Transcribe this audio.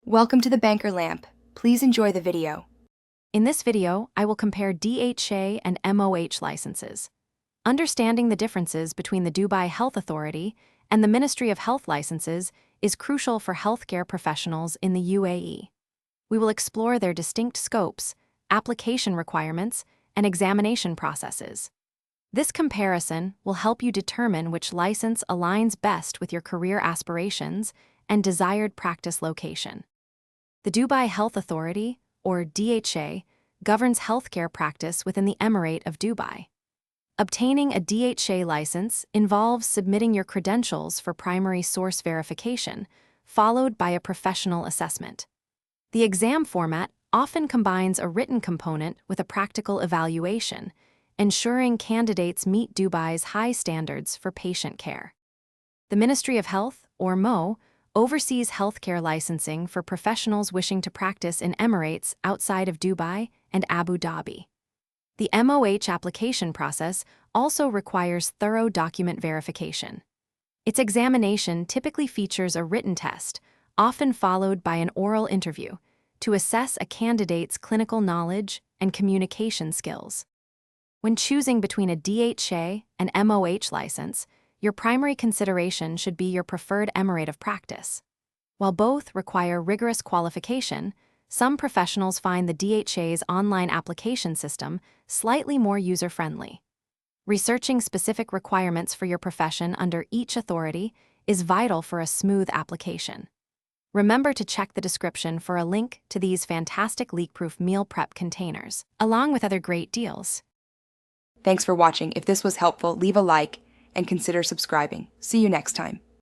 Welcome to the Banker Lamp. Please enjoy the video. In this video, I will compare DHA and MOH licenses. Understanding the differences between the Dubai Health Authority and the Ministry of Health licenses is crucial for healthcare professionals in the UAE. We will explore their distinct scopes, application requirements, and examination processes. This comparison will help you determine which license aligns best with your career aspirations and desired practice location. The Dubai Health Authority, or DHA, governs healthcare practice within the Emirate of Dubai. Obtaining a DHA license involves submitting your credentials for primary source verification, followed by a professional assessment. The exam format often combines a written component with a practical evaluation, ensuring candidates meet Dubai's high standards for patient care. The Ministry of Health, or MO, oversees healthcare licensing for professionals wishing to practice in Emirates outside of Dubai and Abu Dhabi. The MOH application process also requires thorough document verification. Its examination typically features a written test, often followed by an oral interview, to assess a candidate's clinical knowledge and communication skills. When choosing between a DHA and MOH license, your primary consideration should be your preferred emirate of practice. While both require rigorous qualification, some professionals find the DHA's online application system slightly more user-friendly. Researching specific requirements for your profession under each authority is vital for a smooth application. Remember to check the description for a link to these fantastic leak-proof meal prep containers, along with other great deals. Thanks for watching. If this was helpful, leave a like and consider subscribing. See you next time.